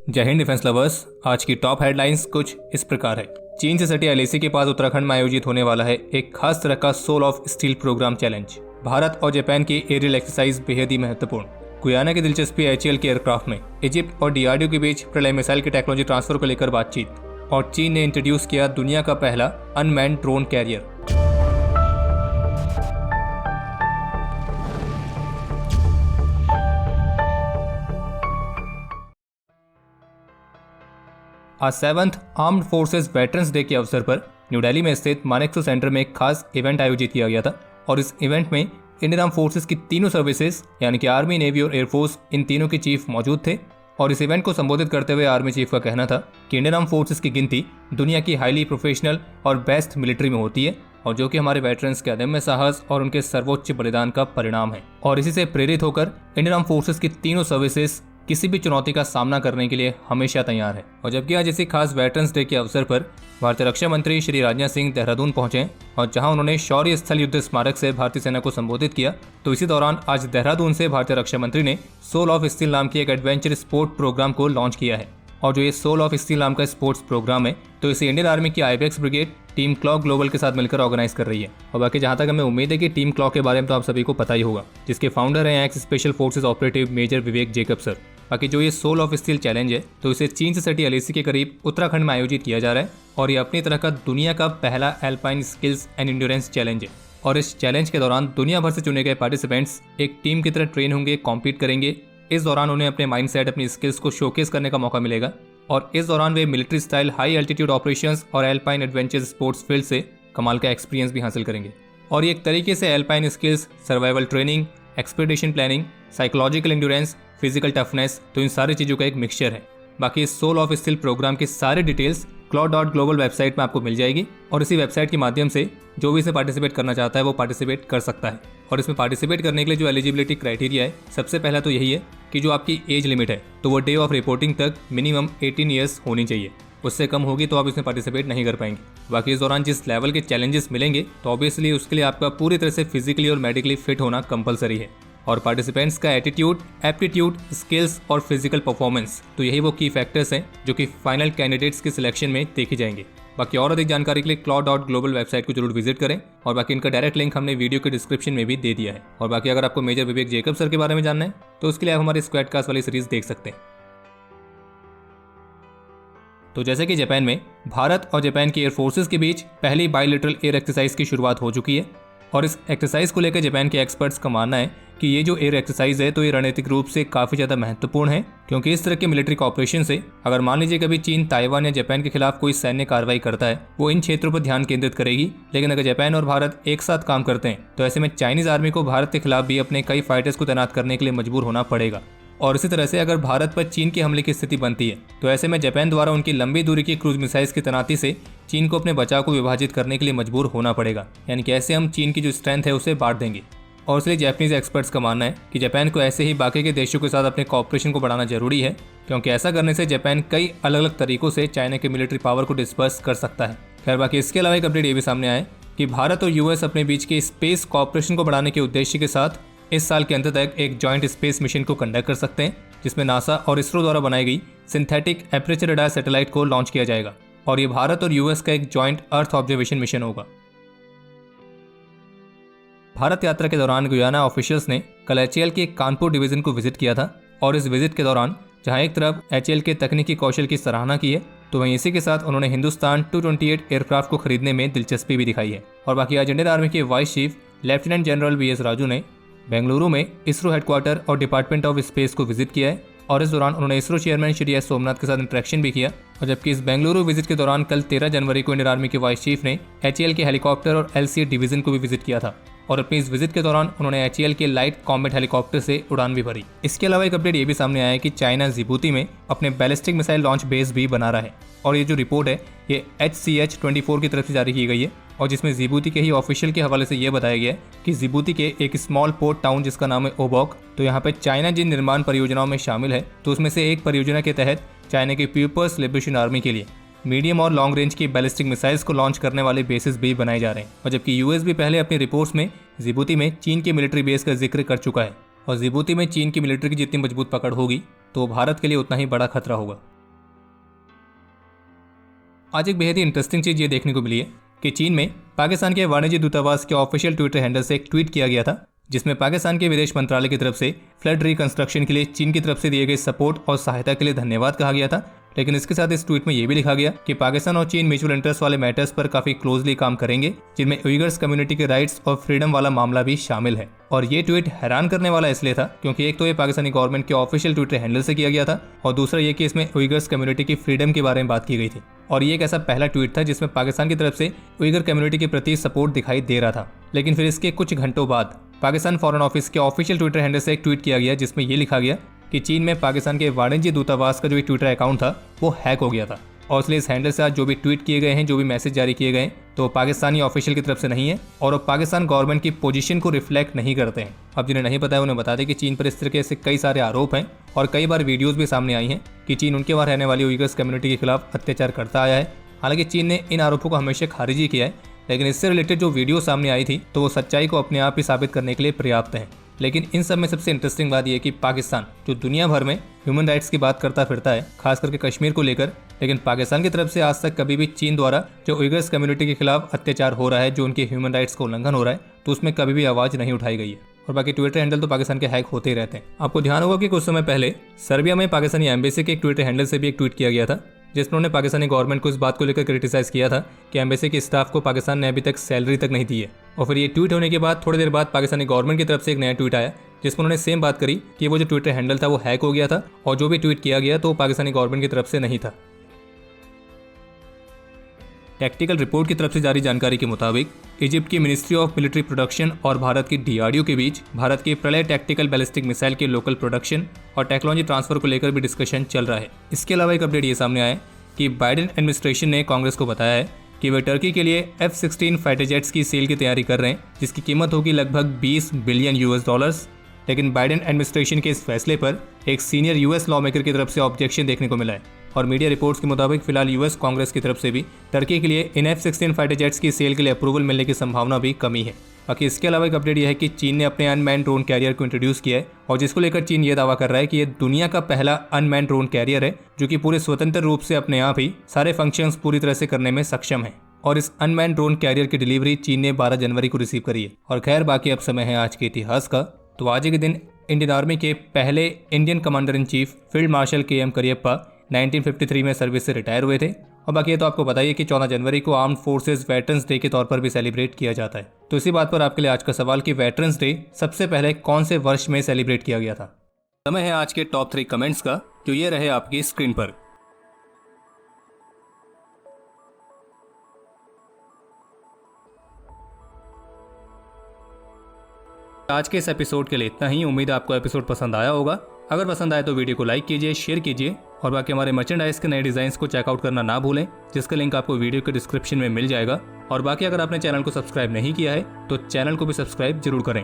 जय Hind defence lovers. आज की टॉप हेडलाइंस कुछ इस प्रकार है। चीन से सटे एलएसी के पास उत्तराखंड में आयोजित होने वाला है एक खास तरह का soul of steel program challenge. Bharat और जापान की एरियल एक्सरसाइज बेहद ही महत्वपूर्ण। गुयाना की दिलचस्पी एचएएल के एयरक्राफ्ट में, इजिप्ट और डीआरडीओ के बीच प्रलय मिसाइल की टेक्नोलॉजी ट्रांसफर को लेकर बातचीत, और चीन ने इंट्रोड्यूस किया दुनिया का पहला अनमैन्ड ड्रोन कैरियर। आज 7th armed forces veterans day के अवसर पर न्यू दिल्ली में स्थित मानेकशॉ सेंटर में एक खास इवेंट आयोजित किया गया था। और इस इवेंट में इंडियन आर्म फोर्सेस की तीनों सर्विसेज यानी कि आर्मी, नेवी और एयरफोर्स, इन तीनों के चीफ मौजूद थे। और इस इवेंट को संबोधित करते हुए आर्मी चीफ का कहना था कि इंडियन आर्म फोर्सेस की गिनती दुनिया की हाईली प्रोफेशनल और बेस्ट मिलिट्री में होती है, और जो कि हमारे वेटरन्स के अदम्य साहस और उनके सर्वोच्च बलिदान का परिणाम है। और इसी से प्रेरित होकर इंडियन आर्म फोर्सेस की तीनों सर्विसेज किसी भी चुनौती का सामना करने के लिए हमेशा तैयार है। और जबकि आज इसी खास वेटरन्स डे के अवसर पर भारतीय रक्षा मंत्री श्री राजनाथ सिंह देहरादून पहुंचे और जहां उन्होंने शौर्य स्थल युद्ध स्मारक से भारतीय सेना को संबोधित किया, तो इसी दौरान आज देहरादून से भारतीय रक्षा मंत्री ने सोल ऑफ स्टील नाम की एक एडवेंचर स्पोर्ट प्रोग्राम को लॉन्च किया है। और जो ये सोल ऑफ स्टील नाम का स्पोर्ट्स प्रोग्राम है, तो इसे इंडियन आर्मी की Ibex brigade team clock global के साथ मिलकर ऑर्गेनाइज कर रही है। और बाकी जहां तक हमें उम्मीद है कि टीम क्लॉक के बारे में तो आप सभी को पता ही होगा, जिसके फाउंडर हैं ex special forces operative major Vivek Jacob sir. बाकी जो ये सोल ऑफ स्टील चैलेंज है, तो इसे चीन से सटी एलएसी के करीब उत्तराखंड में आयोजित किया जा रहा है। और ये अपनी तरह का दुनिया का पहला alpine skills and endurance challenge है। और इस चैलेंज के दौरान दुनिया भर से चुने गए पार्टिसिपेंट्स एक टीम की तरह ट्रेन होंगे, कॉम्पीट करेंगे। इस दौरान उन्हें अपने माइंडसेट, अपनी स्किल्स को शोकेस करने का मौका मिलेगा। और इस दौरान वे military style high altitude operations और एल्पाइन एडवेंचर स्पोर्ट्स फील्ड से कमाल का एक्सपीरियंस भी हासिल करेंगे। और ये एक तरीके से alpine skills, survival training, expedition planning, psychological endurance, physical toughness, तो इन सारी चीज़ों का एक मिक्सचर है। बाकी इस सोल ऑफ स्टील प्रोग्राम की सारी डिटेल्स cloud.global वेबसाइट में आपको मिल जाएगी। और इसी वेबसाइट के माध्यम से जो भी इसमें पार्टिसिपेट करना चाहता है वो पार्टिसिपेट कर सकता है। और इसमें पार्टिसिपेट करने के लिए जो एलिजिबिलिटी क्राइटेरिया है, सबसे पहला तो यही है कि जो आपकी एज लिमिट है, तो वो डे ऑफ रिपोर्टिंग तक मिनिमम 18 ईयर्स होनी चाहिए। उससे कम होगी तो आप इसमें पार्टिसिपेट नहीं कर पाएंगे। बाकी इस दौरान जिस लेवल के चैलेंजेस मिलेंगे, तो ऑब्वियसली उसके लिए आपका पूरी तरह से फिजिकली और मेडिकली फिट होना कंपलसरी है। और पार्टिसिपेंट्स का एटीट्यूड, एप्टीट्यूड, स्किल्स और फिजिकल परफॉर्मेंस, तो यही वो की फैक्टर्स हैं जो कि फाइनल कैंडिडेट्स की सिलेक्शन में देखे जाएंगे। बाकी और अधिक जानकारी के लिए cloud.global वेबसाइट को जरूर विजिट करें। और बाकी इनका डायरेक्ट लिंक हमने वीडियो के डिस्क्रिप्शन में भी दे दिया है। और बाकी अगर आपको मेजर विवेक जेकब सर के बारे में जानना है, तो उसके लिए आप हमारे स्क्वाड कास्ट वाली सीरीज देख सकते हैं। तो जैसे कि जापान में भारत और जापान की एयरफोर्सेस के बीच पहली बायलैटरल एयर एक्सरसाइज की शुरुआत हो चुकी है। और इस एक्सरसाइज को लेकर जापान के एक्सपर्ट्स का मानना है कि ये जो एयर एक्सरसाइज है, तो ये रणनीतिक रूप से काफ़ी ज़्यादा महत्वपूर्ण है। क्योंकि इस तरह के मिलिट्री कॉपरेशन से अगर मान लीजिए कभी चीन ताइवान या जापान के खिलाफ कोई सैन्य कार्रवाई करता है, वो इन क्षेत्रों पर ध्यान केंद्रित करेगी। लेकिन अगर जापान और भारत एक साथ काम करते हैं, तो ऐसे में चाइनीज आर्मी को भारत के खिलाफ भी अपने कई फाइटर्स को तैनात करने के लिए मजबूर होना पड़ेगा। और इसी तरह से अगर भारत पर चीन के हमले की स्थिति बनती है, तो ऐसे में जापान द्वारा उनकी लंबी दूरी की क्रूज मिसाइल्स की तैनाती से चीन को अपने बचाव को विभाजित करने के लिए मजबूर होना पड़ेगा। यानी कि ऐसे हम चीन की जो स्ट्रेंथ है उसे बांट देंगे। और इसलिए जापानीज एक्सपर्ट्स का मानना है कि जापान को ऐसे ही बाकी के देशों के साथ अपने कॉपरेशन को बढ़ाना जरूरी है, क्योंकि ऐसा करने से जापान कई अलग अलग तरीकों से चाइना के मिलिट्री पावर को डिस्पर्स कर सकता है। खैर, बाकी इसके अलावा एक अपडेट ये भी सामने आया कि भारत और यूएस अपने बीच के स्पेस कॉपरेशन को बढ़ाने के उद्देश्य के साथ इस साल के अंत तक एक जॉइंट स्पेस मिशन को कंडक्ट कर सकते हैं, जिसमें नासा और इसरो द्वारा बनाई गई सिंथेटिक एपरेचर रडार सैटेलाइट को लॉन्च किया जाएगा। और ये भारत और यूएस का एक जॉइंट अर्थ ऑब्जर्वेशन मिशन होगा। भारत यात्रा के दौरान गुयाना ऑफिशियल्स ने कल एचएएल के कानपुर डिवीजन को विजिट किया था। और इस विजिट के दौरान जहां एक तरफ एचएएल के तकनीकी कौशल की सराहना की है, तो वहीं इसी के साथ उन्होंने हिंदुस्तान 228 एयरक्राफ्ट को खरीदने में दिलचस्पी भी दिखाई है। और बाकी आज इंडियन आर्मी के vice chief lieutenant general VS Raju ने बेंगलुरु में इसरो हेडक्वार्टर और डिपार्टमेंट ऑफ स्पेस को विजिट किया है। और इस दौरान उन्होंने इसरो चेयरमैन श्री एस सोमनाथ के साथ इंटरेक्शन भी किया। और जबकि इस बेंगलुरु विजिट के दौरान कल 13 जनवरी को इंडियन आर्मी के वाइस चीफ ने एचएएल के हेलीकॉप्टर और एलसीए डिवीजन को भी विजिट किया था। और अपनी इस विजिट के दौरान उन्होंने एचएएल के लाइट कॉम्बैट हेलीकॉप्टर से उड़ान भी भरी। इसके अलावा एक अपडेट ये भी सामने आया है कि चाइना जिबूती में अपने बैलिस्टिक मिसाइल लॉन्च बेस भी बना रहा है। और ये जो रिपोर्ट है, ये HCH-24 की तरफ से जारी की गई है, और जिसमें जिबूती के ही ऑफिशियल के हवाले से ये बताया गया है कि जिबूती के एक स्मॉल पोर्ट टाउन जिसका नाम है ओबॉक, तो यहाँ पे चाइना जिन निर्माण परियोजनाओं में शामिल है, तो उसमें से एक परियोजना के तहत चाइना के पीपल्स लिबरेशन आर्मी के लिए मीडियम और लॉन्ग रेंज की बैलिस्टिक मिसाइल्स को लॉन्च करने वाले बेसिस भी बनाए जा रहे हैं। और जबकि यूएस भी पहले अपनी रिपोर्ट्स में जिबूती में चीन के मिलिट्री बेस का जिक्र कर चुका है। और जिबूती में चीन की मिलिट्री की जितनी मजबूत पकड़ होगी, तो भारत के लिए उतना ही बड़ा खतरा होगा। आज एक बेहद ही इंटरेस्टिंग चीज ये देखने को मिली है कि चीन में पाकिस्तान के वाणिज्य दूतावास के ऑफिशियल ट्विटर हैंडल से एक ट्वीट किया गया था, जिसमें पाकिस्तान के विदेश मंत्रालय की तरफ से फ्लड रिकंस्ट्रक्शन के लिए चीन की तरफ से दिए गए सपोर्ट और सहायता के लिए धन्यवाद कहा गया था। लेकिन इसके साथ इस ट्वीट में यह भी लिखा गया कि पाकिस्तान और चीन म्यूचुअल इंटरेस्ट वाले मैटर्स पर काफी क्लोजली काम करेंगे, जिनमें उइगर्स कम्युनिटी के राइट्स और फ्रीडम वाला मामला भी शामिल है। और ये ट्वीट हैरान करने वाला इसलिए था क्योंकि एक तो ये पाकिस्तानी गवर्नमेंट के ऑफिशियल ट्विटर हैंडल से किया गया था और दूसरा ये कि इसमें उइगर्स कम्युनिटी की फ्रीडम के बारे में बात की गई थी। और ये एक ऐसा पहला ट्वीट था जिसमें पाकिस्तान की तरफ से उइगर कम्युनिटी के प्रति सपोर्ट दिखाई दे रहा था। लेकिन फिर इसके कुछ घंटों बाद पाकिस्तान फॉरेन ऑफिस के ऑफिशियल ट्विटर हैंडल से एक ट्वीट किया गया, जिसमें ये लिखा गया कि चीन में पाकिस्तान के वाणिज्य दूतावास का जो ट्विटर अकाउंट था वो हैक हो गया था। और इसलिए इस हैंडल से आज जो भी ट्वीट किए गए हैं, जो भी मैसेज जारी किए गए हैं, तो पाकिस्तानी ऑफिशियल की तरफ से नहीं है और वो पाकिस्तान गवर्नमेंट की पोजीशन को रिफ्लेक्ट नहीं करते हैं। अब जिन्हें नहीं पता है उन्हें बता दें कि चीन पर इस तरह से कई सारे आरोप हैं और कई बार वीडियोस भी सामने आई हैं कि चीन उनके वहाँ रहने वाली उइगर्स कम्युनिटी के खिलाफ अत्याचार करता आया है। हालांकि चीन ने इन आरोपों को हमेशा खारिज ही किया है, लेकिन इससे रिलेटेड जो वीडियो सामने आई थी तो वो सच्चाई को अपने आप ही साबित करने के लिए पर्याप्त है। लेकिन इन सब में सबसे इंटरेस्टिंग बात यह है कि पाकिस्तान जो दुनिया भर में ह्यूमन राइट्स की बात करता फिरता है, खास करके कश्मीर को लेकर, लेकिन पाकिस्तान की तरफ से आज तक कभी भी चीन द्वारा जो उइगर्स कम्युनिटी के खिलाफ अत्याचार हो रहा है, जो उनके ह्यूमन राइट्स का उल्लंघन हो रहा है, तो उसमें कभी भी आवाज नहीं उठाई गई है। और बाकी ट्विटर हैंडल तो पाकिस्तान के हैक होते ही रहते हैं। आपको ध्यान होगा कि कुछ समय पहले सर्बिया में पाकिस्तानी एम्बेसी के एक ट्विटर हैंडल से भी एक ट्वीट किया गया था, जिसमें उन्होंने पाकिस्तानी गवर्नमेंट को इस बात को लेकर क्रिटिसाइज किया था कि एम्बेसी के स्टाफ को पाकिस्तान ने अभी तक सैलरी तक नहीं दी है। और फिर ये ट्वीट होने के बाद थोड़ी देर बाद पाकिस्तानी गवर्नमेंट की तरफ से एक नया ट्वीट आया, जिसमें उन्होंने सेम बात करी कि वो जो ट्विटर हैंडल था वो हैक हो गया था और जो भी ट्वीट किया गया तो वो पाकिस्तानी गवर्नमेंट की तरफ से नहीं था। टेक्निकल रिपोर्ट की तरफ से जारी जानकारी के मुताबिक इजिप्ट की मिनिस्ट्री ऑफ मिलिट्री प्रोडक्शन और भारत की डीआरडीओ के बीच भारत के प्रलय टैक्टिकल बैलिस्टिक मिसाइल के लोकल प्रोडक्शन और टेक्नोलॉजी ट्रांसफर को लेकर भी डिस्कशन चल रहा है। इसके अलावा एक अपडेट ये सामने आया कि बाइडेन एडमिनिस्ट्रेशन ने कांग्रेस को बताया है कि वे टर्की के लिए F-16 फाइटर जेट्स की सेल की तैयारी कर रहे हैं, जिसकी कीमत होगी लगभग $20 बिलियन। लेकिन बाइडेन एडमिनिस्ट्रेशन के इस फैसले पर एक सीनियर यूएस लॉ मेकर की तरफ से ऑब्जेक्शन देखने को मिला है और मीडिया रिपोर्ट्स के मुताबिक फिलहाल यूएस कांग्रेस की तरफ से भी टर्की के लिए इन F-16 फाइटर जेट्स की सेल के लिए अप्रूवल मिलने की संभावना भी कमी है। बाकी इसके अलावा एक अपडेट यह है कि चीन ने अपने अनमैन ड्रोन कैरियर को इंट्रोड्यूस किया है और जिसको लेकर चीन ये दावा कर रहा है कि ये दुनिया का पहला अनमैन ड्रोन कैरियर है जो कि पूरे स्वतंत्र रूप से अपने आप ही सारे फंक्शंस पूरी तरह से करने में सक्षम है। और इस अनमैन ड्रोन कैरियर की डिलीवरी चीन ने 12 जनवरी को रिसीव करी है। और खैर बाकी अब समय है आज के इतिहास का। तो आज के दिन इंडियन आर्मी के पहले Indian commander in chief field marshal KM Cariappa 1953 में सर्विस से रिटायर हुए थे। और बाकी ये तो आपको बताइए कि 14 जनवरी को आर्म्ड फोर्सेज वेटरन्स डे के तौर पर भी सेलिब्रेट किया जाता है। तो इसी बात पर आपके लिए आज का सवाल कि वेटरन्स डे सबसे पहले कौन से वर्ष में सेलिब्रेट किया गया था। समय है आज के टॉप 3 कमेंट्स का, जो ये रहे आपकी स्क्रीन पर। आज के इस एपिसोड के लिए इतना ही। उम्मीद है आपको एपिसोड पसंद आया होगा। अगर पसंद आए तो वीडियो को लाइक कीजिए, शेयर कीजिए और बाकी हमारे मर्चेंडाइज के नए डिजाइन्स को चेकआउट करना ना भूलें, जिसका लिंक आपको वीडियो के डिस्क्रिप्शन में मिल जाएगा। और बाकी अगर आपने चैनल को सब्सक्राइब नहीं किया है तो चैनल को भी सब्सक्राइब जरूर करें।